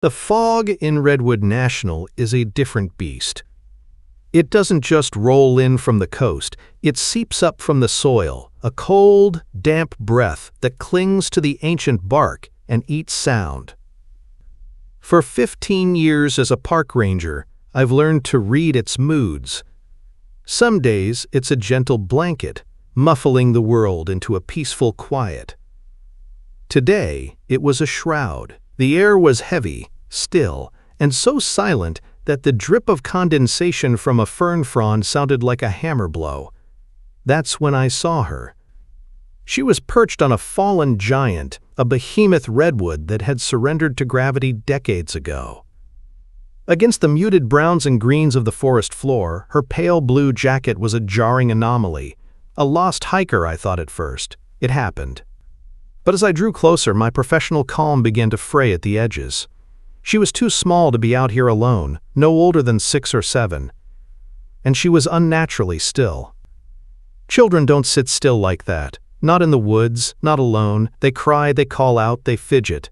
The fog in Redwood National is a different beast. It doesn't just roll in from the coast, it seeps up from the soil, a cold, damp breath that clings to the ancient bark and eats sound. For 15 years as a park ranger, I've learned to read its moods. Some days it's a gentle blanket, muffling the world into a peaceful quiet. Today, it was a shroud. The air was heavy, still, and so silent that the drip of condensation from a fern frond sounded like a hammer blow. That's when I saw her. She was perched on a fallen giant, a behemoth redwood that had surrendered to gravity decades ago. Against the muted browns and greens of the forest floor, her pale blue jacket was a jarring anomaly. A lost hiker, I thought at first. It happened. But as I drew closer, my professional calm began to fray at the edges. She was too small to be out here alone, no older than 6 or 7. And she was unnaturally still. Children don't sit still like that. Not in the woods, not alone. They cry, they call out, they fidget.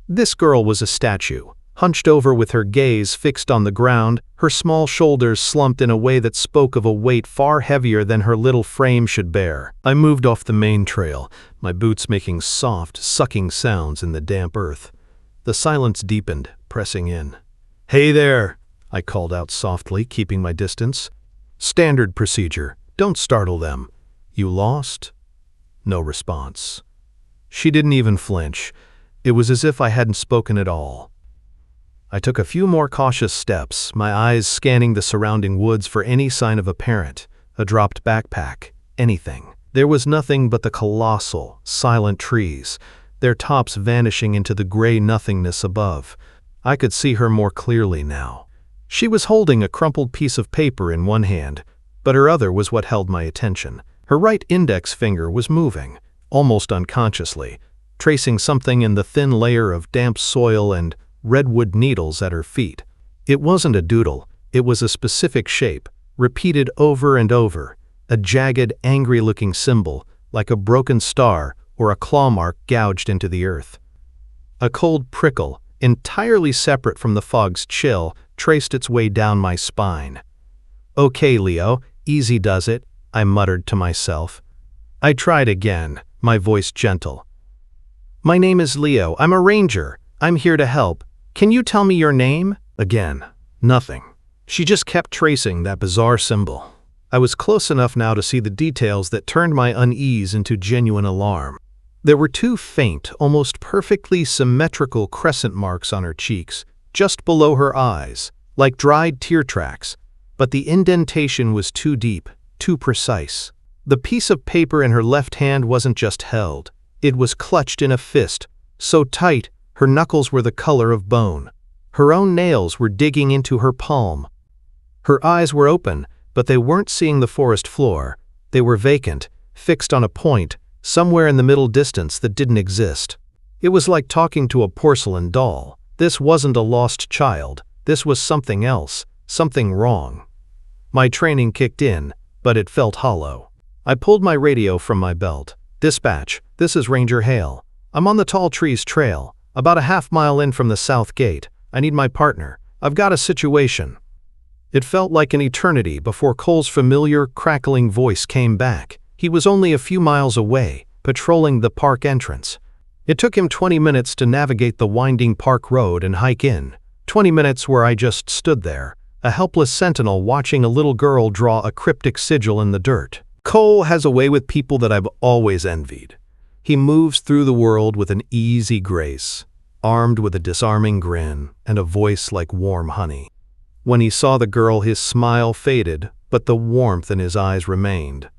This girl was a statue, hunched over with her gaze fixed on the ground, her small shoulders slumped in a way that spoke of a weight far heavier than her little frame should bear. I moved off the main trail, my boots making soft, sucking sounds in the damp earth. The silence deepened, pressing in. "Hey there," I called out softly, keeping my distance. "Standard procedure. Don't startle them. You lost?" No response. She didn't even flinch. It was as if I hadn't spoken at all. I took a few more cautious steps, my eyes scanning the surrounding woods for any sign of a parent, a dropped backpack, anything. There was nothing but the colossal, silent trees, their tops vanishing into the gray nothingness above. I could see her more clearly now. She was holding a crumpled piece of paper in one hand, but her other was what held my attention. Her right index finger was moving, almost unconsciously, tracing something in the thin layer of damp soil and redwood needles at her feet. It wasn't a doodle, it was a specific shape, repeated over and over, a jagged, angry-looking symbol, like a broken star or a claw mark gouged into the earth. A cold prickle, entirely separate from the fog's chill, traced its way down my spine. "Okay, Leo, easy does it," I muttered to myself. I tried again, my voice gentle. "My name is Leo. I'm a ranger. I'm here to help. Can you tell me your name?" Again, nothing. She just kept tracing that bizarre symbol. I was close enough now to see the details that turned my unease into genuine alarm. There were 2 faint, almost perfectly symmetrical crescent marks on her cheeks, just below her eyes, like dried tear tracks, but the indentation was too deep, too precise. The piece of paper in her left hand wasn't just held, it was clutched in a fist, so tight her knuckles were the color of bone. Her own nails were digging into her palm. Her eyes were open, but they weren't seeing the forest floor. They were vacant, fixed on a point, somewhere in the middle distance that didn't exist. It was like talking to a porcelain doll. This wasn't a lost child. This was something else, something wrong. My training kicked in, but it felt hollow. I pulled my radio from my belt. "Dispatch, this is Ranger Hale. I'm on the Tall Trees Trail, about a half-mile in from the south gate. I need my partner. I've got a situation." It felt like an eternity before Cole's familiar, crackling voice came back. He was only a few miles away, patrolling the park entrance. It took him 20 minutes to navigate the winding park road and hike in. 20 minutes where I just stood there, a helpless sentinel watching a little girl draw a cryptic sigil in the dirt. Cole has a way with people that I've always envied. He moves through the world with an easy grace, armed with a disarming grin and a voice like warm honey. When he saw the girl, his smile faded, but the warmth in his eyes remained.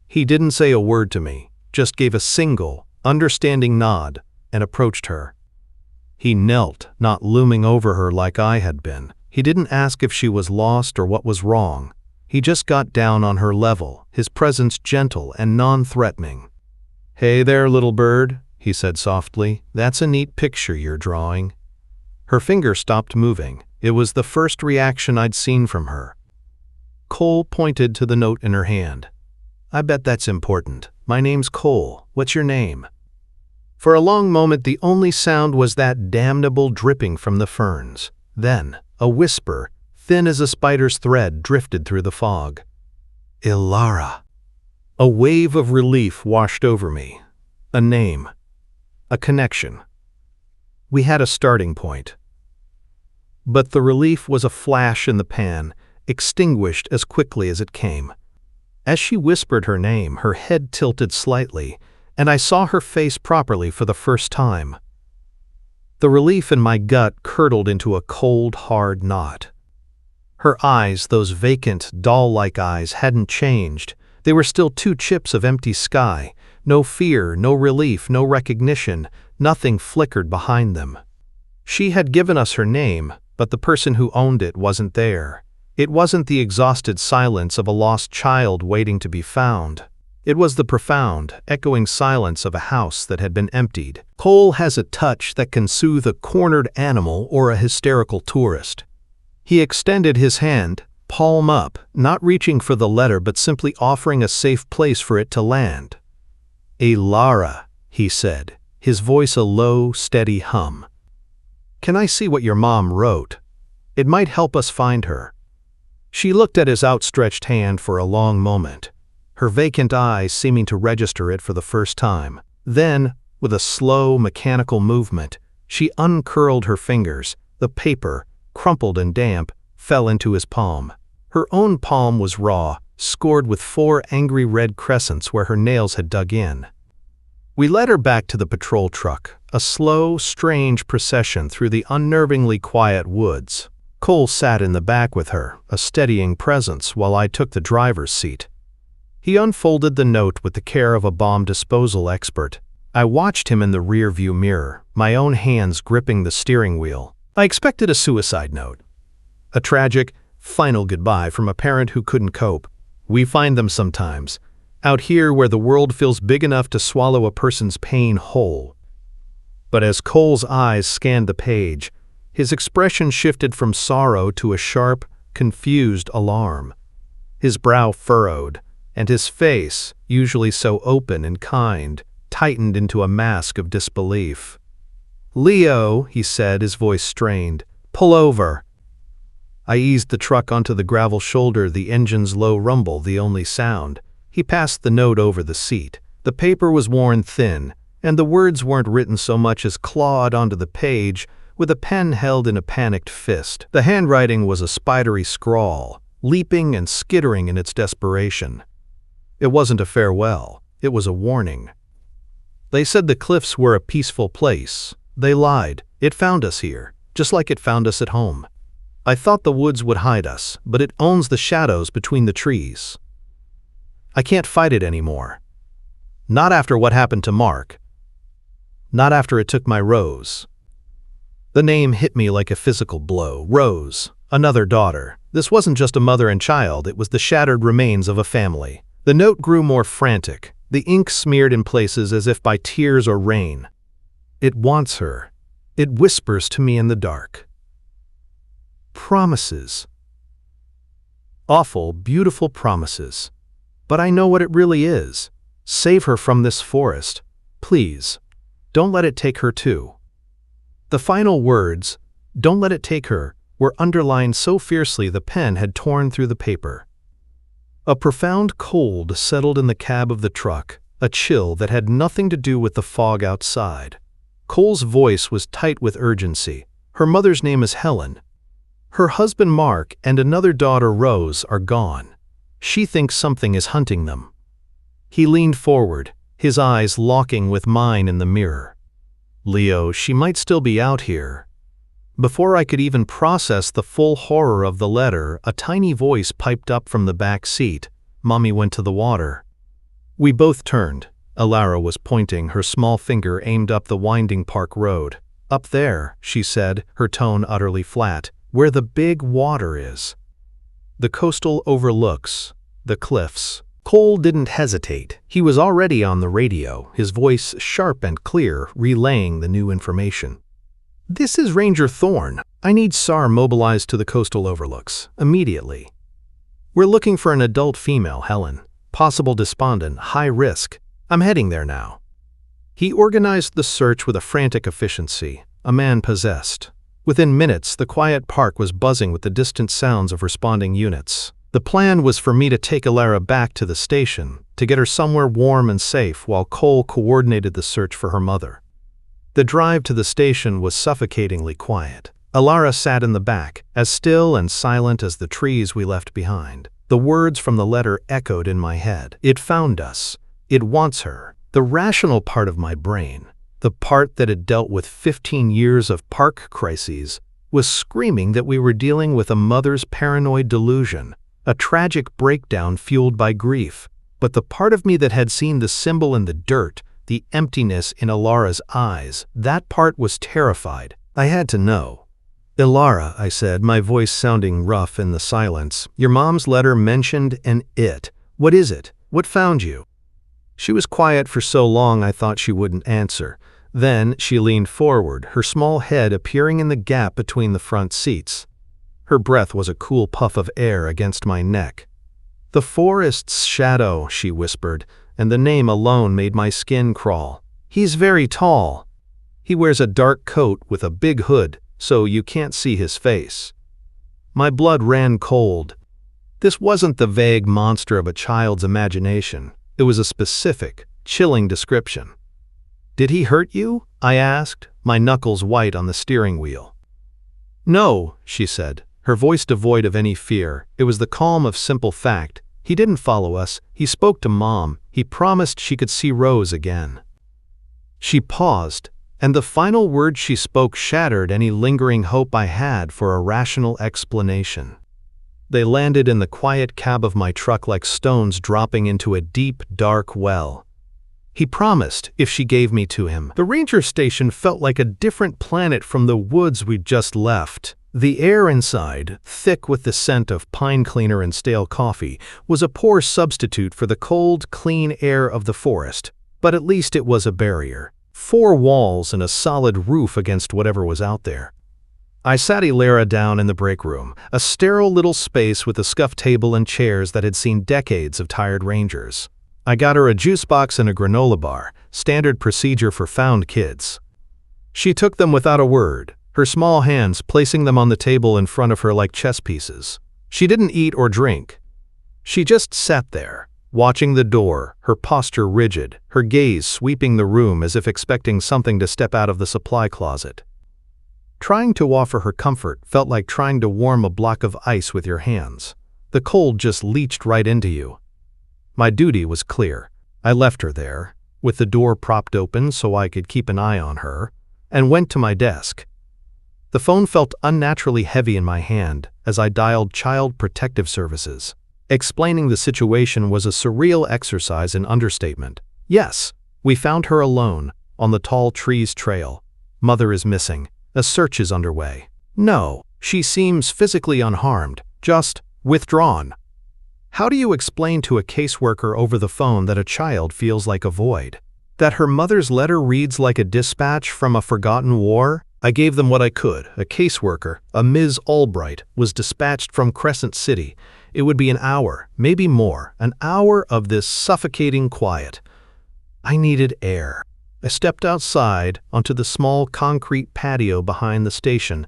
He didn't say a word to me, just gave a single, understanding nod, and approached her. He knelt, not looming over her like I had been. He didn't ask if she was lost or what was wrong. He just got down on her level, his presence gentle and non-threatening. "Hey there, little bird," he said softly. "That's a neat picture you're drawing." Her finger stopped moving. It was the first reaction I'd seen from her. Cole pointed to the note in her hand. "I bet that's important. My name's Cole. What's your name?" For a long moment the only sound was that damnable dripping from the ferns. Then, a whisper, thin as a spider's thread, drifted through the fog. Ilara. A wave of relief washed over me. A name. A connection. We had a starting point. But the relief was a flash in the pan, extinguished as quickly as it came. As she whispered her name, her head tilted slightly, and I saw her face properly for the first time. The relief in my gut curdled into a cold, hard knot. Her eyes, those vacant, doll-like eyes, hadn't changed. They were still two chips of empty sky. No fear, no relief, no recognition. Nothing flickered behind them. She had given us her name, but the person who owned it wasn't there. It wasn't the exhausted silence of a lost child waiting to be found. It was the profound, echoing silence of a house that had been emptied. Cole has a touch that can soothe a cornered animal or a hysterical tourist. He extended his hand, palm up, not reaching for the letter but simply offering a safe place for it to land. "Ilara," he said, his voice a low, steady hum. "Can I see what your mom wrote? It might help us find her." She looked at his outstretched hand for a long moment, her vacant eyes seeming to register it for the first time. Then, with a slow, mechanical movement, she uncurled her fingers. The paper, crumpled and damp, fell into his palm. Her own palm was raw, scored with 4 angry red crescents where her nails had dug in. We led her back to the patrol truck, a slow, strange procession through the unnervingly quiet woods. Cole sat in the back with her, a steadying presence, while I took the driver's seat. He unfolded the note with the care of a bomb disposal expert. I watched him in the rear-view mirror, my own hands gripping the steering wheel. I expected a suicide note. A tragic, final goodbye from a parent who couldn't cope. We find them sometimes, out here where the world feels big enough to swallow a person's pain whole. But as Cole's eyes scanned the page, his expression shifted from sorrow to a sharp, confused alarm. His brow furrowed, and his face, usually so open and kind, tightened into a mask of disbelief. "Leo," he said, his voice strained, "pull over." I eased the truck onto the gravel shoulder, the engine's low rumble the only sound. He passed the note over the seat. The paper was worn thin, and the words weren't written so much as clawed onto the page, with a pen held in a panicked fist. The handwriting was a spidery scrawl, leaping and skittering in its desperation. It wasn't a farewell, it was a warning. They said the cliffs were a peaceful place. They lied. It found us here, just like it found us at home. I thought the woods would hide us, but it owns the shadows between the trees. I can't fight it anymore. Not after what happened to Mark. Not after it took my Rose. The name hit me like a physical blow. Rose, another daughter. This wasn't just a mother and child, it was the shattered remains of a family. The note grew more frantic, the ink smeared in places as if by tears or rain. It wants her. It whispers to me in the dark. Promises. Awful, beautiful promises. But I know what it really is. Save her from this forest. Please. Don't let it take her too. The final words, "Don't let it take her," were underlined so fiercely the pen had torn through the paper. A profound cold settled in the cab of the truck, a chill that had nothing to do with the fog outside. Cole's voice was tight with urgency. Her mother's name is Helen. Her husband Mark and another daughter Rose are gone. She thinks something is hunting them. He leaned forward, his eyes locking with mine in the mirror. "Leo, she might still be out here." Before I could even process the full horror of the letter, a tiny voice piped up from the back seat. "Mommy went to the water." We both turned. Ilara was pointing, her small finger aimed up the winding park road. "Up there," she said, her tone utterly flat, "where the big water is. The coastal overlooks the cliffs." Cole didn't hesitate. He was already on the radio, his voice sharp and clear, relaying the new information. "This is Ranger Thorne. I need SAR mobilized to the coastal overlooks, immediately. We're looking for an adult female, Helen. Possible despondent, high risk. I'm heading there now." He organized the search with a frantic efficiency, a man possessed. Within minutes, the quiet park was buzzing with the distant sounds of responding units. The plan was for me to take Alara back to the station, to get her somewhere warm and safe while Cole coordinated the search for her mother. The drive to the station was suffocatingly quiet. Alara sat in the back, as still and silent as the trees we left behind. The words from the letter echoed in my head. It found us. It wants her. The rational part of my brain, the part that had dealt with 15 years of park crises, was screaming that we were dealing with a mother's paranoid delusion, a tragic breakdown fueled by grief. But the part of me that had seen the symbol in the dirt, the emptiness in Alara's eyes, that part was terrified. I had to know. "Alara," I said, my voice sounding rough in the silence, "your mom's letter mentioned an it. What is it? What found you?" She was quiet for so long I thought she wouldn't answer. Then she leaned forward, her small head appearing in the gap between the front seats. Her breath was a cool puff of air against my neck. "The forest's shadow," she whispered, and the name alone made my skin crawl. "He's very tall. He wears a dark coat with a big hood, so you can't see his face." My blood ran cold. This wasn't the vague monster of a child's imagination. It was a specific, chilling description. "Did he hurt you?" I asked, my knuckles white on the steering wheel. "No," she said, her voice devoid of any fear. It was the calm of simple fact. "He didn't follow us. He spoke to Mom. He promised she could see Rose again." She paused, and the final words she spoke shattered any lingering hope I had for a rational explanation. They landed in the quiet cab of my truck like stones dropping into a deep, dark well. He promised if she gave me to him. The ranger station felt like a different planet from the woods we'd just left. The air inside, thick with the scent of pine cleaner and stale coffee, was a poor substitute for the cold, clean air of the forest. But at least it was a barrier. 4 walls and a solid roof against whatever was out there. I sat Alara down in the break room, a sterile little space with a scuffed table and chairs that had seen decades of tired rangers. I got her a juice box and a granola bar, standard procedure for found kids. She took them without a word, her small hands placing them on the table in front of her like chess pieces. She didn't eat or drink. She just sat there, watching the door, her posture rigid, her gaze sweeping the room as if expecting something to step out of the supply closet. Trying to offer her comfort felt like trying to warm a block of ice with your hands. The cold just leached right into you. My duty was clear. I left her there, with the door propped open so I could keep an eye on her, and went to my desk. The phone felt unnaturally heavy in my hand as I dialed Child Protective Services. Explaining the situation was a surreal exercise in understatement. "Yes, we found her alone, on the tall trees trail. Mother is missing. A search is underway." "No, she seems physically unharmed, just withdrawn." How do you explain to a caseworker over the phone that a child feels like a void? That her mother's letter reads like a dispatch from a forgotten war? I gave them what I could. A caseworker, a Ms. Albright, was dispatched from Crescent City. It would be an hour, maybe more, an hour of this suffocating quiet. I needed air. I stepped outside onto the small concrete patio behind the station,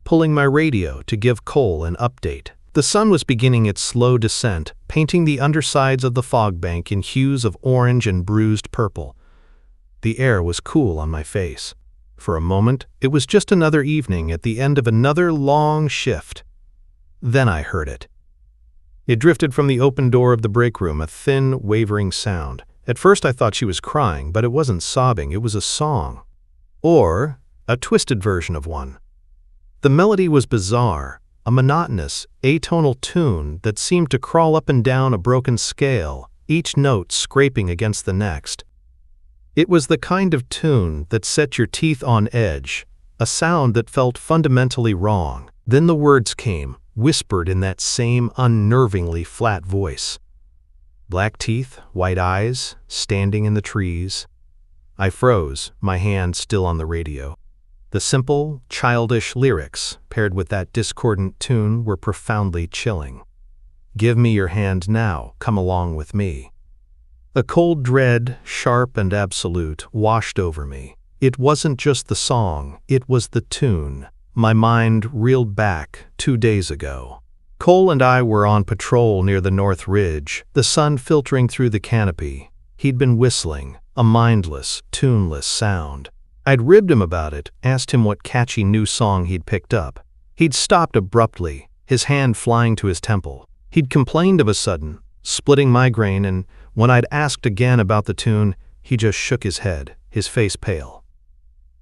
pulling my radio to give Cole an update. The sun was beginning its slow descent, painting the undersides of the fog bank in hues of orange and bruised purple. The air was cool on my face. For a moment, it was just another evening at the end of another long shift. Then I heard it. It drifted from the open door of the break room, a thin, wavering sound. At first I thought she was crying, but it wasn't sobbing, it was a song. Or a twisted version of one. The melody was bizarre, a monotonous, atonal tune that seemed to crawl up and down a broken scale, each note scraping against the next. It was the kind of tune that set your teeth on edge, a sound that felt fundamentally wrong. Then the words came, whispered in that same unnervingly flat voice. Black teeth, white eyes, standing in the trees. I froze, my hand still on the radio. The simple, childish lyrics, paired with that discordant tune, were profoundly chilling. Give me your hand now, come along with me. A cold dread, sharp and absolute, washed over me. It wasn't just the song, it was the tune. My mind reeled back 2 days ago. Cole and I were on patrol near the North Ridge, the sun filtering through the canopy. He'd been whistling, a mindless, tuneless sound. I'd ribbed him about it, asked him what catchy new song he'd picked up. He'd stopped abruptly, his hand flying to his temple. He'd complained of a sudden, splitting migraine, and when I'd asked again about the tune, he just shook his head, his face pale.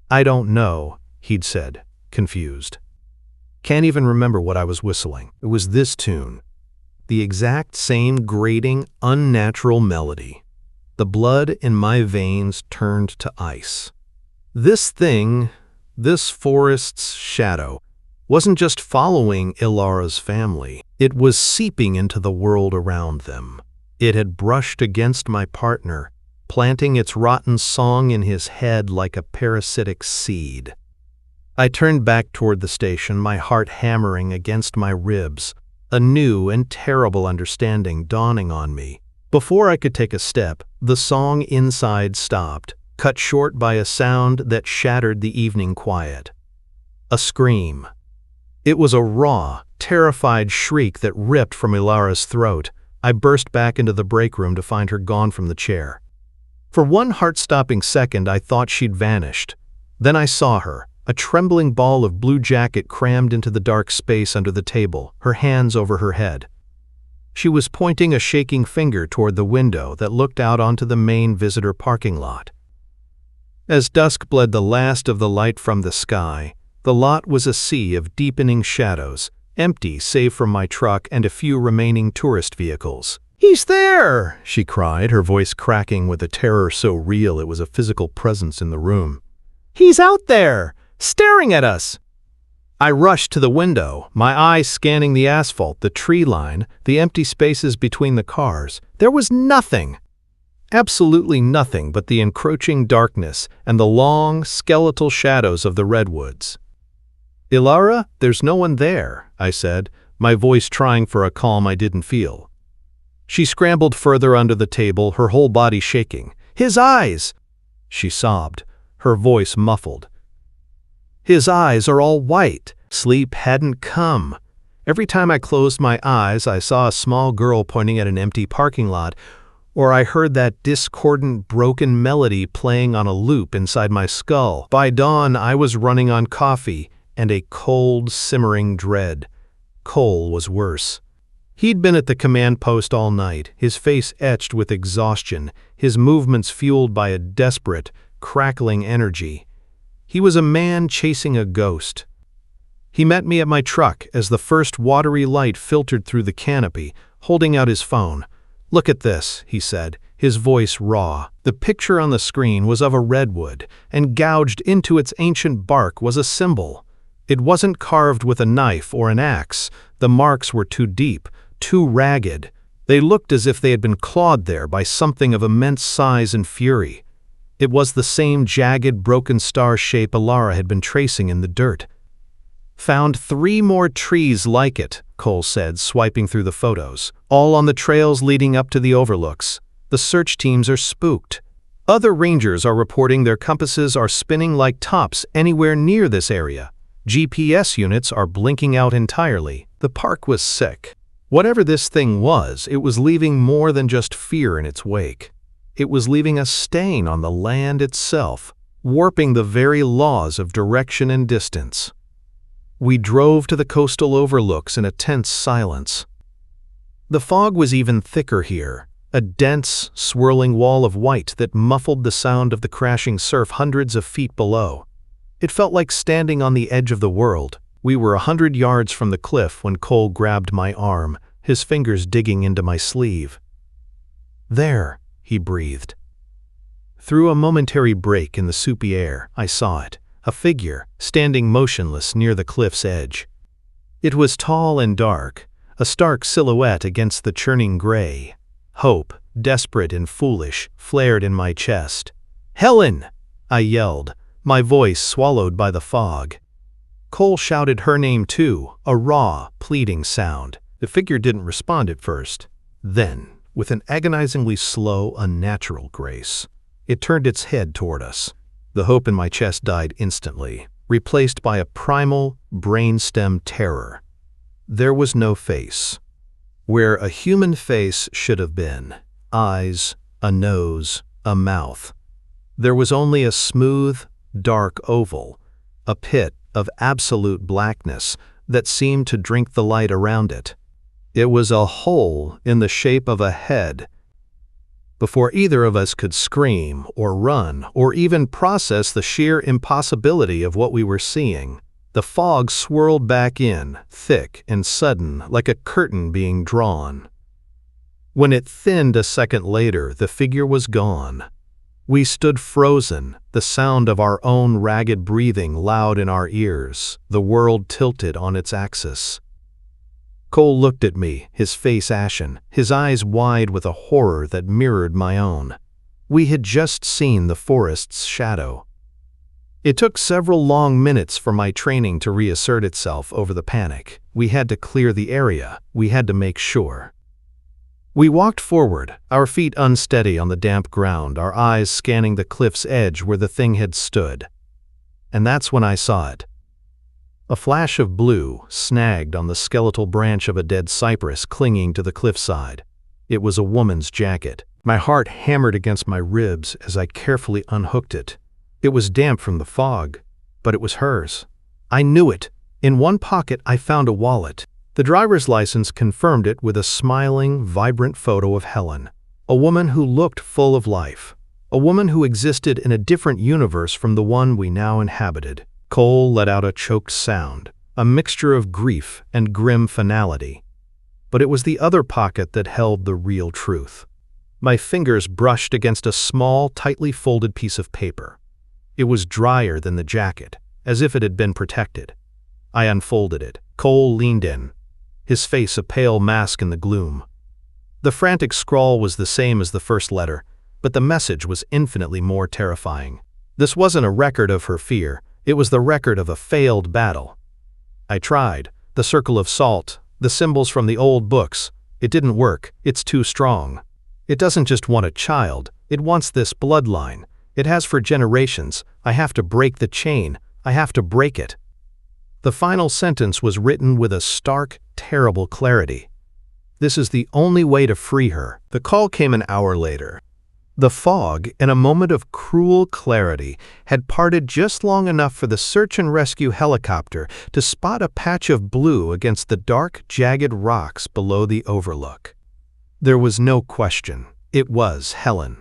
"I don't know," he'd said, confused. "Can't even remember what I was whistling. It was this tune. The exact same grating, unnatural melody. The blood in my veins turned to ice. This thing, this forest's shadow, wasn't just following Ilara's family. It was seeping into the world around them. It had brushed against my partner, planting its rotten song in his head like a parasitic seed." I turned back toward the station, my heart hammering against my ribs, a new and terrible understanding dawning on me. Before I could take a step, the song inside stopped, cut short by a sound that shattered the evening quiet. A scream. It was a raw, terrified shriek that ripped from Ilara's throat. I burst back into the break room to find her gone from the chair. For one heart-stopping second, I thought she'd vanished. Then I saw her, a trembling ball of blue jacket crammed into the dark space under the table, her hands over her head. She was pointing a shaking finger toward the window that looked out onto the main visitor parking lot. As dusk bled the last of the light from the sky, the lot was a sea of deepening shadows, empty save for my truck and a few remaining tourist vehicles. "He's there!" she cried, her voice cracking with a terror so real it was a physical presence in the room. "He's out there, staring at us!" I rushed to the window, my eyes scanning the asphalt, the tree line, the empty spaces between the cars. There was nothing. Absolutely nothing but the encroaching darkness and the long, skeletal shadows of the redwoods. "Ilara, there's no one there," I said, my voice trying for a calm I didn't feel. She scrambled further under the table, her whole body shaking. "His eyes!" she sobbed, her voice muffled. "His eyes are all white." Sleep hadn't come. Every time I closed my eyes, I saw a small girl pointing at an empty parking lot, or I heard that discordant, broken melody playing on a loop inside my skull. By dawn, I was running on coffee and a cold, simmering dread. Cole was worse. He'd been at the command post all night, his face etched with exhaustion, his movements fueled by a desperate, crackling energy. He was a man chasing a ghost. He met me at my truck as the first watery light filtered through the canopy, holding out his phone. "Look at this," he said, his voice raw. The picture on the screen was of a redwood, and gouged into its ancient bark was a symbol. It wasn't carved with a knife or an axe. The marks were too deep, too ragged. They looked as if they had been clawed there by something of immense size and fury. It was the same jagged, broken star shape Ilara had been tracing in the dirt. "Found 3 more trees like it," Cole said, swiping through the photos, "all on the trails leading up to the overlooks. The search teams are spooked. Other rangers are reporting their compasses are spinning like tops anywhere near this area. GPS units are blinking out entirely." The park was sick. Whatever this thing was, it was leaving more than just fear in its wake. It was leaving a stain on the land itself, warping the very laws of direction and distance. We drove to the coastal overlooks in a tense silence. The fog was even thicker here, a dense, swirling wall of white that muffled the sound of the crashing surf hundreds of feet below. It felt like standing on the edge of the world. We were 100 yards from the cliff when Cole grabbed my arm, his fingers digging into my sleeve. "There," he breathed. Through a momentary break in the soupy air, I saw it. A figure, standing motionless near the cliff's edge. It was tall and dark, a stark silhouette against the churning gray. Hope, desperate and foolish, flared in my chest. "Helen!" I yelled, my voice swallowed by the fog. Cole shouted her name too, a raw, pleading sound. The figure didn't respond at first. Then, with an agonizingly slow, unnatural grace. It turned its head toward us. The hope in my chest died instantly, replaced by a primal, brainstem terror. There was no face. Where a human face should have been, eyes, a nose, a mouth. There was only a smooth, dark oval, a pit of absolute blackness that seemed to drink the light around it. It was a hole in the shape of a head. Before either of us could scream or run or even process the sheer impossibility of what we were seeing, the fog swirled back in, thick and sudden, like a curtain being drawn. When it thinned a second later, the figure was gone. We stood frozen, the sound of our own ragged breathing loud in our ears, the world tilted on its axis. Cole looked at me, his face ashen, his eyes wide with a horror that mirrored my own. We had just seen the forest's shadow. It took several long minutes for my training to reassert itself over the panic. We had to clear the area. We had to make sure. We walked forward, our feet unsteady on the damp ground, our eyes scanning the cliff's edge where the thing had stood. And that's when I saw it. A flash of blue snagged on the skeletal branch of a dead cypress clinging to the cliffside. It was a woman's jacket. My heart hammered against my ribs as I carefully unhooked it. It was damp from the fog, but it was hers. I knew it. In one pocket I found a wallet. The driver's license confirmed it with a smiling, vibrant photo of Helen, a woman who looked full of life, a woman who existed in a different universe from the one we now inhabited. Cole let out a choked sound, a mixture of grief and grim finality. But it was the other pocket that held the real truth. My fingers brushed against a small, tightly folded piece of paper. It was drier than the jacket, as if it had been protected. I unfolded it. Cole leaned in, his face a pale mask in the gloom. The frantic scrawl was the same as the first letter, but the message was infinitely more terrifying. This wasn't a record of her fear. It was the record of a failed battle. I tried. The circle of salt, the symbols from the old books. It didn't work. It's too strong. It doesn't just want a child. It wants this bloodline. It has for generations. I have to break the chain. I have to break it. The final sentence was written with a stark, terrible clarity. This is the only way to free her. The call came an hour later. The fog, in a moment of cruel clarity, had parted just long enough for the search and rescue helicopter to spot a patch of blue against the dark, jagged rocks below the overlook. There was no question. It was Helen.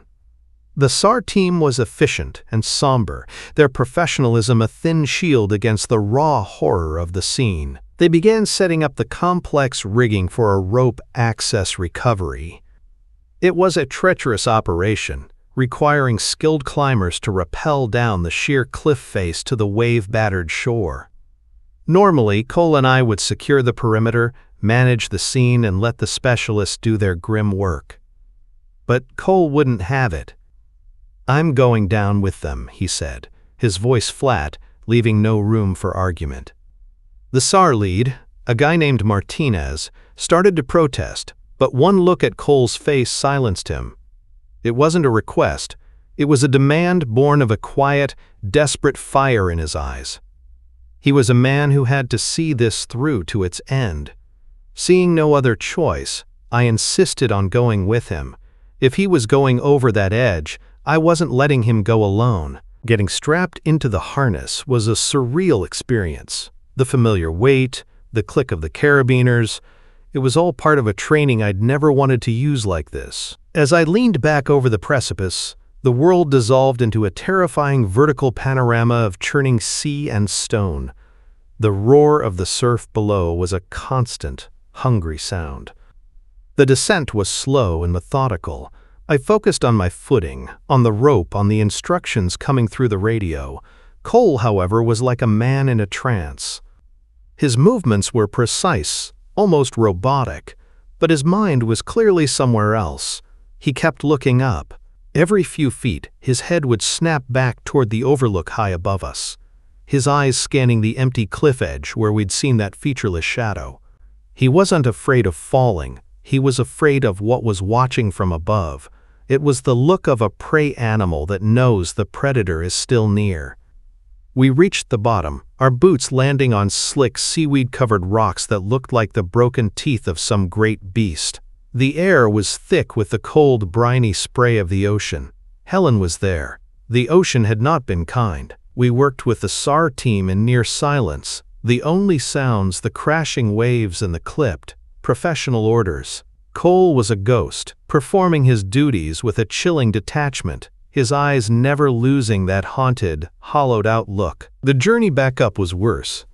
The SAR team was efficient and somber, their professionalism a thin shield against the raw horror of the scene. They began setting up the complex rigging for a rope access recovery. It was a treacherous operation, requiring skilled climbers to rappel down the sheer cliff face to the wave-battered shore. Normally, Cole and I would secure the perimeter, manage the scene, and let the specialists do their grim work. But Cole wouldn't have it. "I'm going down with them," he said, his voice flat, leaving no room for argument. The SAR lead, a guy named Martinez, started to protest, but one look at Cole's face silenced him. It wasn't a request. It was a demand born of a quiet, desperate fire in his eyes. He was a man who had to see this through to its end. Seeing no other choice, I insisted on going with him. If he was going over that edge, I wasn't letting him go alone. Getting strapped into the harness was a surreal experience. The familiar weight, the click of the carabiners, it was all part of a training I'd never wanted to use like this. As I leaned back over the precipice, the world dissolved into a terrifying vertical panorama of churning sea and stone. The roar of the surf below was a constant, hungry sound. The descent was slow and methodical. I focused on my footing, on the rope, on the instructions coming through the radio. Cole, however, was like a man in a trance. His movements were precise, almost robotic, but his mind was clearly somewhere else. He kept looking up. Every few feet, his head would snap back toward the overlook high above us, his eyes scanning the empty cliff edge where we'd seen that featureless shadow. He wasn't afraid of falling. He was afraid of what was watching from above. It was the look of a prey animal that knows the predator is still near. We reached the bottom, our boots landing on slick seaweed-covered rocks that looked like the broken teeth of some great beast. The air was thick with the cold, briny spray of the ocean. Helen was there. The ocean had not been kind. We worked with the SAR team in near silence. The only sounds, the crashing waves and the clipped, professional orders. Cole was a ghost, performing his duties with a chilling detachment, his eyes never losing that haunted, hollowed-out look. The journey back up was worse.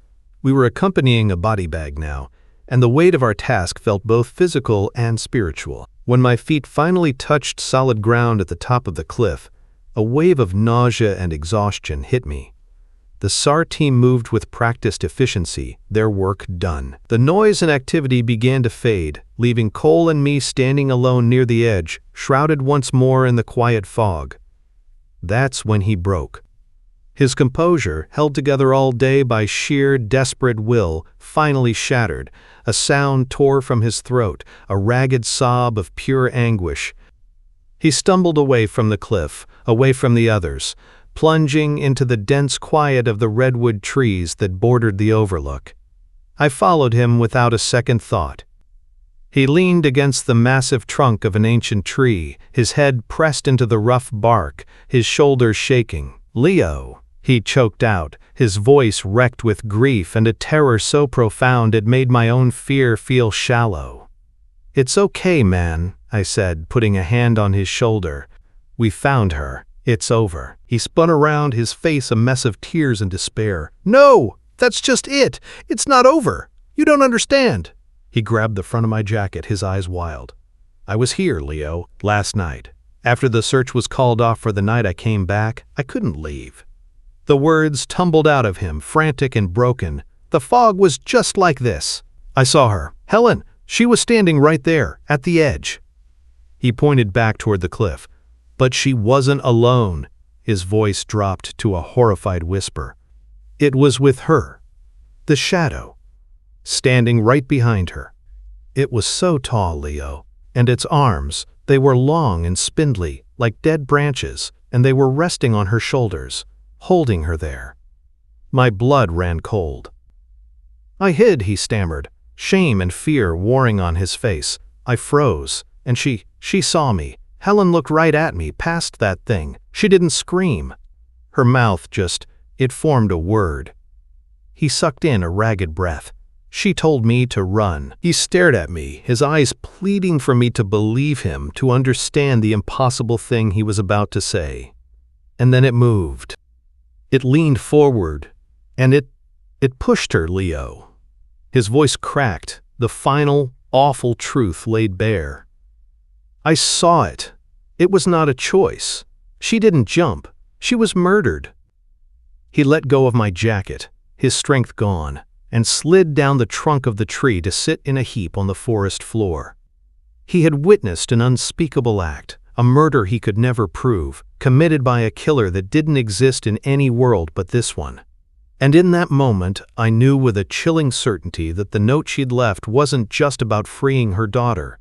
We were accompanying a body bag now, and the weight of our task felt both physical and spiritual. When my feet finally touched solid ground at the top of the cliff, a wave of nausea and exhaustion hit me. The SAR team moved with practiced efficiency, their work done. The noise and activity began to fade, leaving Cole and me standing alone near the edge, shrouded once more in the quiet fog. That's when he broke. His composure, held together all day by sheer, desperate will, finally shattered. A sound tore from his throat, a ragged sob of pure anguish. He stumbled away from the cliff, away from the others, plunging into the dense quiet of the redwood trees that bordered the overlook. I followed him without a second thought. He leaned against the massive trunk of an ancient tree, his head pressed into the rough bark, his shoulders shaking. "Leo," he choked out, his voice wrecked with grief and a terror so profound it made my own fear feel shallow. "It's okay, man," I said, putting a hand on his shoulder. "We found her. It's over." He spun around, his face a mess of tears and despair. "No, that's just it. It's not over. You don't understand." He grabbed the front of my jacket, his eyes wild. "I was here, Leo, last night. After the search was called off for the night I came back, I couldn't leave." The words tumbled out of him, frantic and broken. "The fog was just like this. I saw her. Helen, she was standing right there, at the edge." He pointed back toward the cliff. "But she wasn't alone." His voice dropped to a horrified whisper. "It was with her. The shadow. Standing right behind her. It was so tall, Leo. And its arms, they were long and spindly, like dead branches, and they were resting on her shoulders, holding her there." My blood ran cold. "I hid," he stammered, shame and fear warring on his face. "I froze, and she saw me. Helen looked right at me, past that thing. She didn't scream. Her mouth it formed a word." He sucked in a ragged breath. "She told me to run." He stared at me, his eyes pleading for me to believe him, to understand the impossible thing he was about to say. And then it moved. It leaned forward, and it pushed her, Leo. His voice cracked, the final, awful truth laid bare. "I saw it. It was not a choice. She didn't jump. She was murdered." He let go of my jacket, his strength gone, and slid down the trunk of the tree to sit in a heap on the forest floor. He had witnessed an unspeakable act, a murder he could never prove, committed by a killer that didn't exist in any world but this one. And in that moment, I knew with a chilling certainty that the note she'd left wasn't just about freeing her daughter.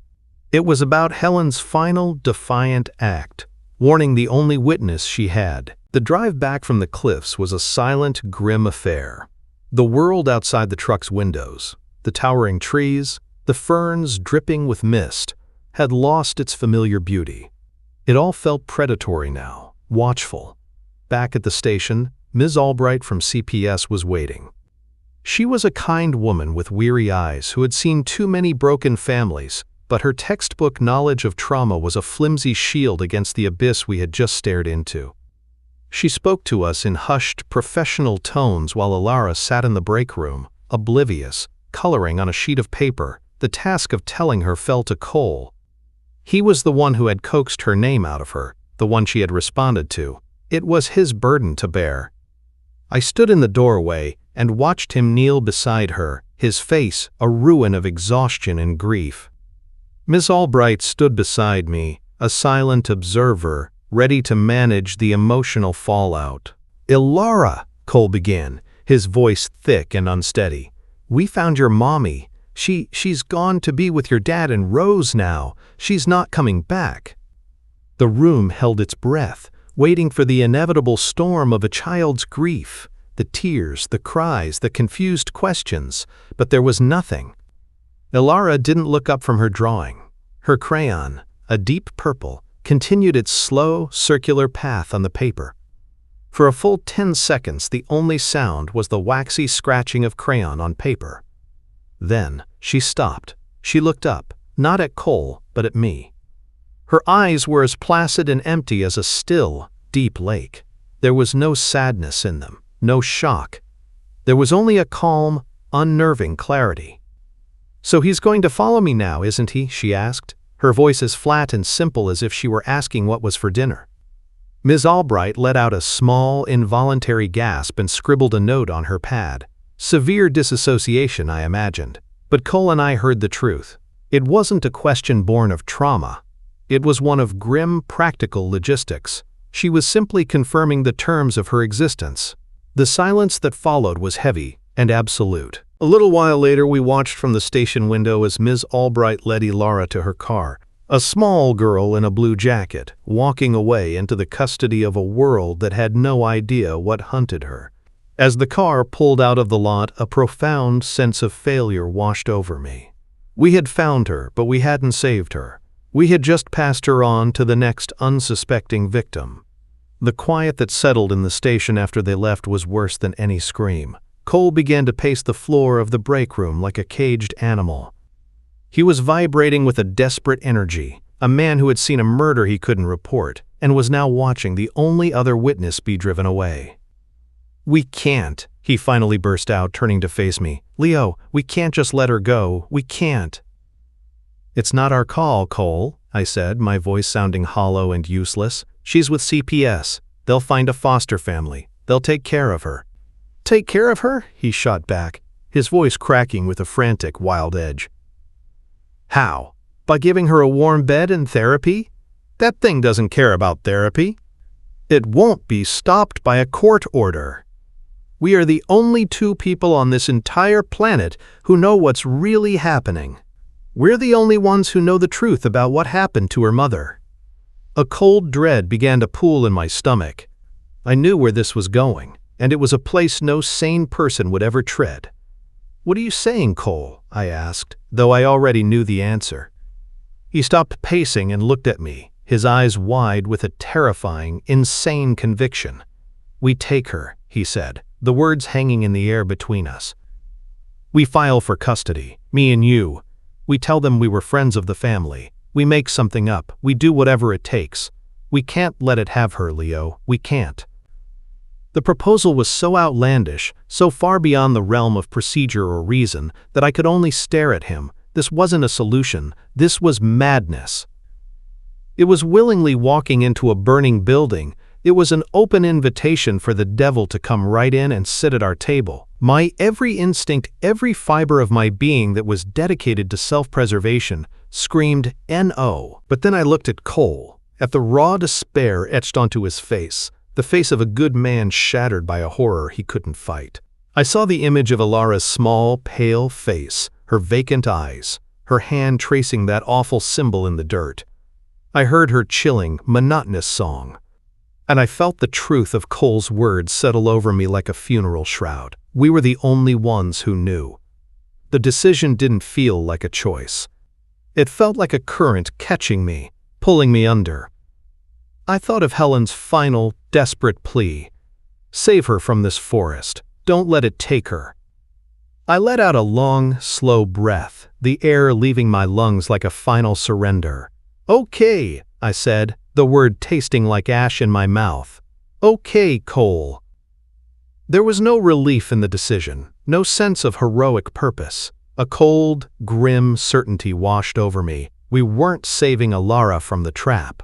It was about Helen's final, defiant act, warning the only witness she had. The drive back from the cliffs was a silent, grim affair. The world outside the truck's windows, the towering trees, the ferns dripping with mist, had lost its familiar beauty. It all felt predatory now, watchful. Back at the station, Ms. Albright from CPS was waiting. She was a kind woman with weary eyes who had seen too many broken families, but her textbook knowledge of trauma was a flimsy shield against the abyss we had just stared into. She spoke to us in hushed, professional tones while Alara sat in the break room, oblivious, coloring on a sheet of paper. The task of telling her fell to Cole. He was the one who had coaxed her name out of her, the one she had responded to. It was his burden to bear. I stood in the doorway and watched him kneel beside her, his face a ruin of exhaustion and grief. Miss Albright stood beside me, a silent observer, ready to manage the emotional fallout. "Ilara," Cole began, his voice thick and unsteady. "We found your mommy. She's gone to be with your dad and Rose now. She's not coming back." The room held its breath, waiting for the inevitable storm of a child's grief, the tears, the cries, the confused questions, but there was nothing. Ilara didn't look up from her drawing. Her crayon, a deep purple, continued its slow, circular path on the paper. For a full 10 seconds, the only sound was the waxy scratching of crayon on paper. Then she stopped. She looked up, not at Cole, but at me. Her eyes were as placid and empty as a still, deep lake. There was no sadness in them, no shock. There was only a calm, unnerving clarity. "So he's going to follow me now, isn't he?" she asked, her voice as flat and simple as if she were asking what was for dinner. Ms. Albright let out a small, involuntary gasp and scribbled a note on her pad. Severe disassociation, I imagined. But Cole and I heard the truth. It wasn't a question born of trauma. It was one of grim, practical logistics. She was simply confirming the terms of her existence. The silence that followed was heavy and absolute. A little while later, we watched from the station window as Ms. Albright led Ilara to her car, a small girl in a blue jacket, walking away into the custody of a world that had no idea what hunted her. As the car pulled out of the lot, a profound sense of failure washed over me. We had found her, but we hadn't saved her. We had just passed her on to the next unsuspecting victim. The quiet that settled in the station after they left was worse than any scream. Cole began to pace the floor of the break room like a caged animal. He was vibrating with a desperate energy, a man who had seen a murder he couldn't report, and was now watching the only other witness be driven away. "We can't," he finally burst out, turning to face me. "Leo, we can't just let her go. We can't." "It's not our call, Cole," I said, my voice sounding hollow and useless. "She's with CPS. They'll find a foster family. They'll take care of her." "Take care of her?" he shot back, his voice cracking with a frantic, wild edge. "How? By giving her a warm bed and therapy? That thing doesn't care about therapy. It won't be stopped by a court order. We are the only two people on this entire planet who know what's really happening. We're the only ones who know the truth about what happened to her mother." A cold dread began to pool in my stomach. I knew where this was going, and it was a place no sane person would ever tread. "What are you saying, Cole?" I asked, though I already knew the answer. He stopped pacing and looked at me, his eyes wide with a terrifying, insane conviction. "We take her," he said, the words hanging in the air between us. "We file for custody, me and you. We tell them we were friends of the family. We make something up. We do whatever it takes. We can't let it have her, Leo. We can't." The proposal was so outlandish, so far beyond the realm of procedure or reason, that I could only stare at him. This wasn't a solution. This was madness. It was willingly walking into a burning building. It was an open invitation for the devil to come right in and sit at our table. My every instinct, every fiber of my being that was dedicated to self-preservation, screamed "No." But then I looked at Cole, at the raw despair etched onto his face, the face of a good man shattered by a horror he couldn't fight. I saw the image of Ilara's small, pale face, her vacant eyes, her hand tracing that awful symbol in the dirt. I heard her chilling, monotonous song. And I felt the truth of Cole's words settle over me like a funeral shroud. We were the only ones who knew. The decision didn't feel like a choice. It felt like a current catching me, pulling me under. I thought of Helen's final, desperate plea. "Save her from this forest. Don't let it take her." I let out a long, slow breath, the air leaving my lungs like a final surrender. "Okay," I said, the word tasting like ash in my mouth. "Okay, Cole." There was no relief in the decision, no sense of heroic purpose. A cold, grim certainty washed over me. We weren't saving Ilara from the trap.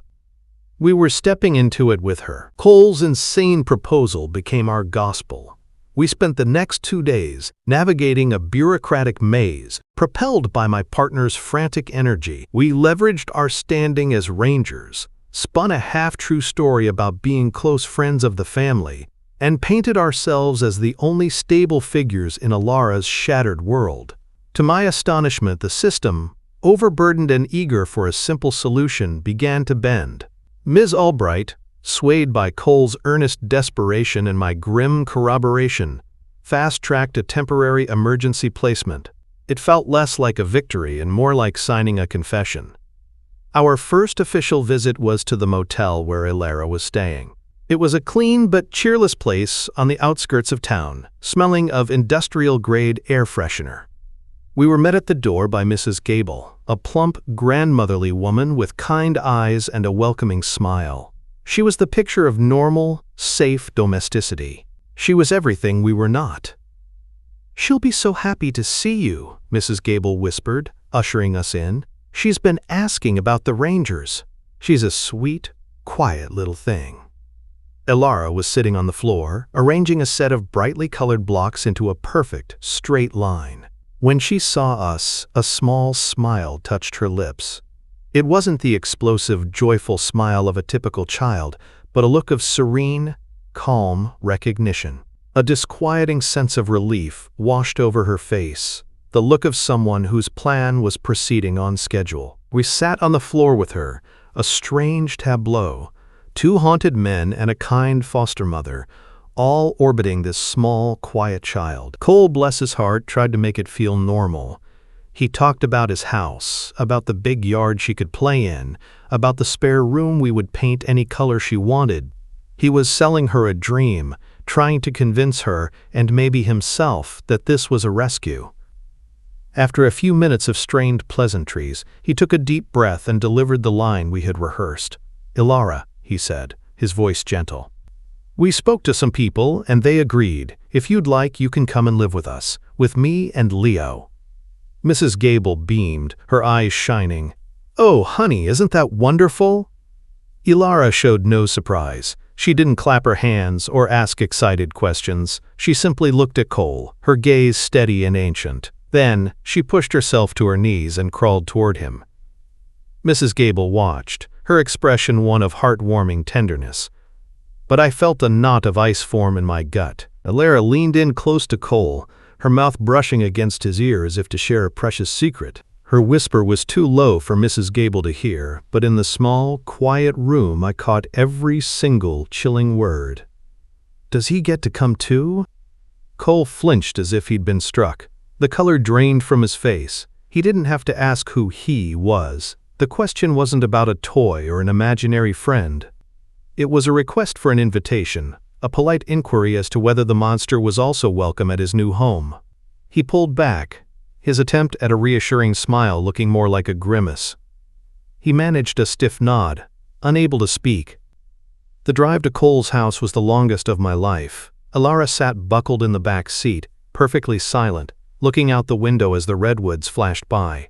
We were stepping into it with her. Cole's insane proposal became our gospel. We spent the next 2 days navigating a bureaucratic maze, propelled by my partner's frantic energy. We leveraged our standing as rangers, spun a half-true story about being close friends of the family, and painted ourselves as the only stable figures in Ilara's shattered world. To my astonishment, the system, overburdened and eager for a simple solution, began to bend. Ms. Albright, swayed by Cole's earnest desperation and my grim corroboration, fast-tracked a temporary emergency placement. It felt less like a victory and more like signing a confession. Our first official visit was to the motel where Ilara was staying. It was a clean but cheerless place on the outskirts of town, smelling of industrial-grade air freshener. We were met at the door by Mrs. Gable, a plump, grandmotherly woman with kind eyes and a welcoming smile. She was the picture of normal, safe domesticity. She was everything we were not. "She'll be so happy to see you," Mrs. Gable whispered, ushering us in. "She's been asking about the Rangers. She's a sweet, quiet little thing." Ilara was sitting on the floor, arranging a set of brightly colored blocks into a perfect, straight line. When she saw us, a small smile touched her lips. It wasn't the explosive, joyful smile of a typical child, but a look of serene, calm recognition. A disquieting sense of relief washed over her face, the look of someone whose plan was proceeding on schedule. We sat on the floor with her, a strange tableau, two haunted men and a kind foster mother, all orbiting this small, quiet child. Cole, bless his heart, tried to make it feel normal. He talked about his house, about the big yard she could play in, about the spare room we would paint any color she wanted. He was selling her a dream, trying to convince her, and maybe himself, that this was a rescue. After a few minutes of strained pleasantries, he took a deep breath and delivered the line we had rehearsed. "Ilara," he said, his voice gentle. "We spoke to some people, and they agreed. If you'd like, you can come and live with us, with me and Leo." Mrs. Gable beamed, her eyes shining. "Oh, honey, isn't that wonderful?" Ilara showed no surprise. She didn't clap her hands or ask excited questions. She simply looked at Cole, her gaze steady and ancient. Then, she pushed herself to her knees and crawled toward him. Mrs. Gable watched, her expression one of heartwarming tenderness. But I felt a knot of ice form in my gut. Ilara leaned in close to Cole, her mouth brushing against his ear as if to share a precious secret. Her whisper was too low for Mrs. Gable to hear, but in the small, quiet room I caught every single chilling word. "Does he get to come too?" Cole flinched as if he'd been struck. The color drained from his face. He didn't have to ask who he was. The question wasn't about a toy or an imaginary friend. It was a request for an invitation, a polite inquiry as to whether the monster was also welcome at his new home. He pulled back, his attempt at a reassuring smile looking more like a grimace. He managed a stiff nod, unable to speak. The drive to Cole's house was the longest of my life. Ilara sat buckled in the back seat, perfectly silent, looking out the window as the redwoods flashed by.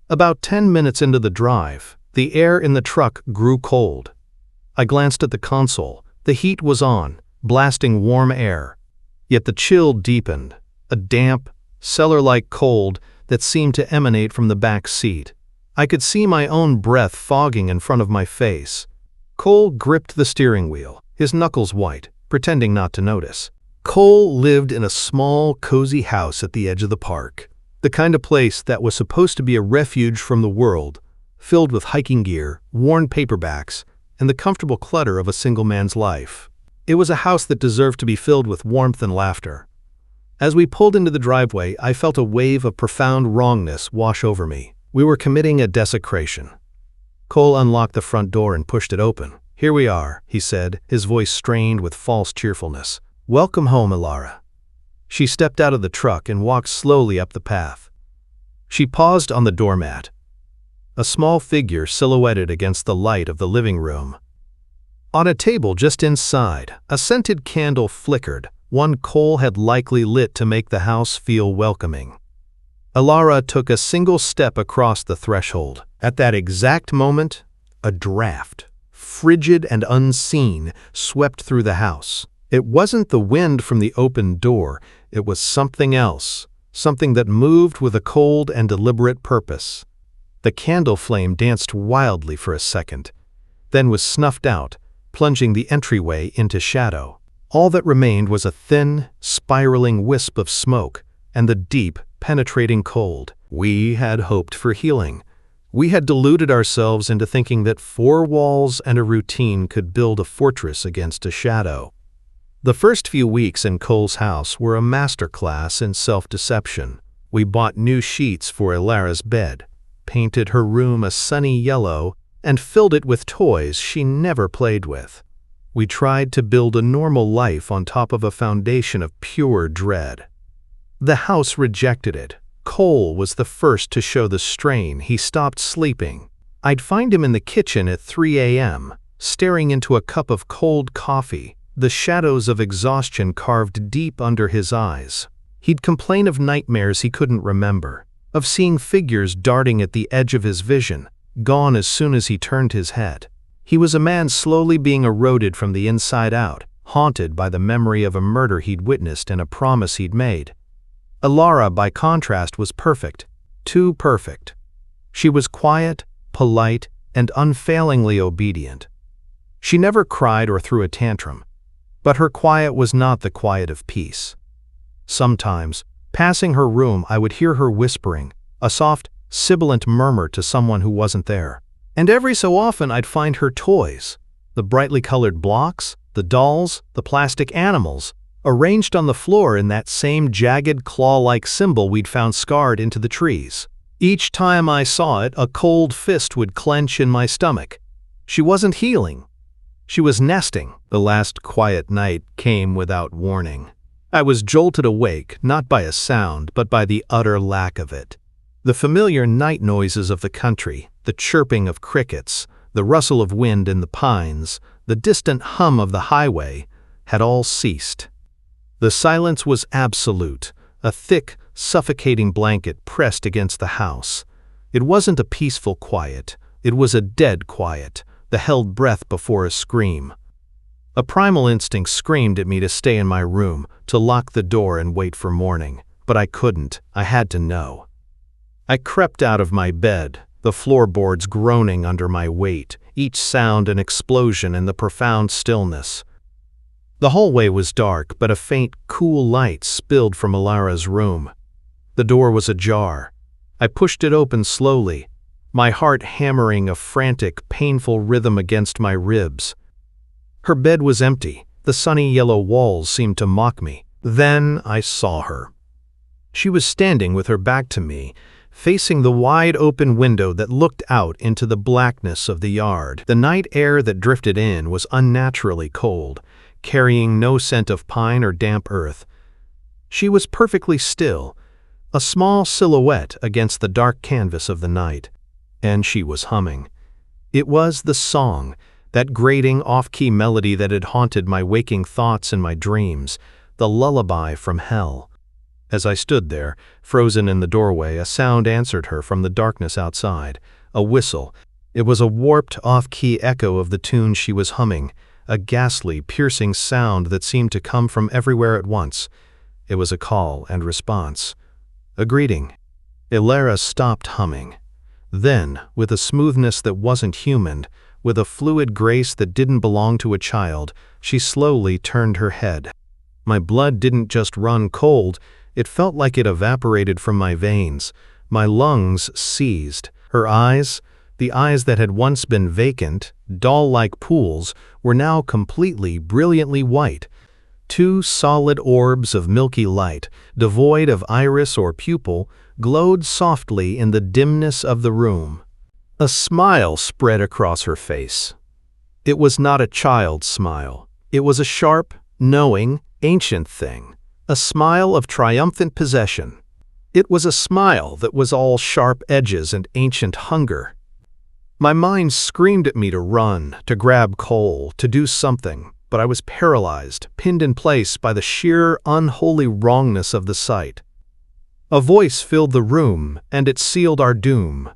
About 10 minutes into the drive, the air in the truck grew cold. I glanced at the console. The heat was on, blasting warm air. Yet the chill deepened, a damp, cellar-like cold that seemed to emanate from the back seat. I could see my own breath fogging in front of my face. Cole gripped the steering wheel, his knuckles white, pretending not to notice. Cole lived in a small, cozy house at the edge of the park, the kind of place that was supposed to be a refuge from the world, filled with hiking gear, worn paperbacks, and the comfortable clutter of a single man's life. It was a house that deserved to be filled with warmth and laughter. As we pulled into the driveway, I felt a wave of profound wrongness wash over me. We were committing a desecration. Cole unlocked the front door and pushed it open. "Here we are," he said, his voice strained with false cheerfulness. "Welcome home, Ilara." She stepped out of the truck and walked slowly up the path. She paused on the doormat, a small figure silhouetted against the light of the living room. On a table just inside, a scented candle flickered, one Cole had likely lit to make the house feel welcoming. Ilara took a single step across the threshold. At that exact moment, a draft, frigid and unseen, swept through the house. It wasn't the wind from the open door, it was something else, something that moved with a cold and deliberate purpose. The candle flame danced wildly for a second, then was snuffed out, plunging the entryway into shadow. All that remained was a thin, spiraling wisp of smoke and the deep, penetrating cold. We had hoped for healing. We had deluded ourselves into thinking that 4 walls and a routine could build a fortress against a shadow. The first few weeks in Cole's house were a masterclass in self-deception. We bought new sheets for Ilara's bed, painted her room a sunny yellow, and filled it with toys she never played with. We tried to build a normal life on top of a foundation of pure dread. The house rejected it. Cole was the first to show the strain. He stopped sleeping. I'd find him in the kitchen at 3 a.m., staring into a cup of cold coffee, the shadows of exhaustion carved deep under his eyes. He'd complain of nightmares he couldn't remember, of seeing figures darting at the edge of his vision, gone as soon as he turned his head. He was a man slowly being eroded from the inside out, haunted by the memory of a murder he'd witnessed and a promise he'd made. Ilara, by contrast, was perfect, too perfect. She was quiet, polite, and unfailingly obedient. She never cried or threw a tantrum, but her quiet was not the quiet of peace. Sometimes, passing her room, I would hear her whispering, a soft, sibilant murmur to someone who wasn't there. And every so often I'd find her toys, the brightly colored blocks, the dolls, the plastic animals, arranged on the floor in that same jagged claw-like symbol we'd found scarred into the trees. Each time I saw it, a cold fist would clench in my stomach. She wasn't healing. She was nesting. The last quiet night came without warning. I was jolted awake, not by a sound, but by the utter lack of it. The familiar night noises of the country, the chirping of crickets, the rustle of wind in the pines, the distant hum of the highway, had all ceased. The silence was absolute, a thick, suffocating blanket pressed against the house. It wasn't a peaceful quiet, it was a dead quiet, the held breath before a scream. A primal instinct screamed at me to stay in my room, to lock the door and wait for morning, but I couldn't. I had to know. I crept out of my bed, the floorboards groaning under my weight, each sound an explosion in the profound stillness. The hallway was dark, but a faint, cool light spilled from Ilara's room. The door was ajar. I pushed it open slowly, my heart hammering a frantic, painful rhythm against my ribs. Her bed was empty. The sunny yellow walls seemed to mock me. Then I saw her. She was standing with her back to me, facing the wide-open window that looked out into the blackness of the yard. The night air that drifted in was unnaturally cold, carrying no scent of pine or damp earth. She was perfectly still, a small silhouette against the dark canvas of the night, and she was humming. It was the song, that grating off-key melody that had haunted my waking thoughts and my dreams, the lullaby from hell. As I stood there, frozen in the doorway, a sound answered her from the darkness outside, a whistle. It was a warped, off-key echo of the tune she was humming, a ghastly, piercing sound that seemed to come from everywhere at once. It was a call and response. A greeting. Ilara stopped humming. Then, with a smoothness that wasn't human, with a fluid grace that didn't belong to a child, she slowly turned her head. My blood didn't just run cold, it felt like it evaporated from my veins. My lungs seized. Her eyes, the eyes that had once been vacant, doll-like pools, were now completely, brilliantly white. 2 solid orbs of milky light, devoid of iris or pupil, glowed softly in the dimness of the room. A smile spread across her face. It was not a child's smile. It was a sharp, knowing, ancient thing. A smile of triumphant possession. It was a smile that was all sharp edges and ancient hunger. My mind screamed at me to run, to grab Cole, to do something, but I was paralyzed, pinned in place by the sheer, unholy wrongness of the sight. A voice filled the room, and it sealed our doom.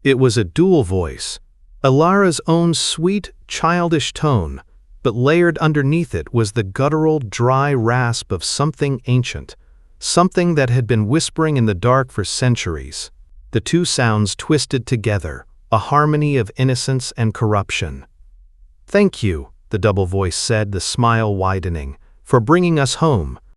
It was a dual voice, Ilara's own sweet, childish tone, but layered underneath it was the guttural, dry rasp of something ancient, something that had been whispering in the dark for centuries. The 2 sounds twisted together, a harmony of innocence and corruption. "Thank you," the double voice said, the smile widening, "for bringing us home,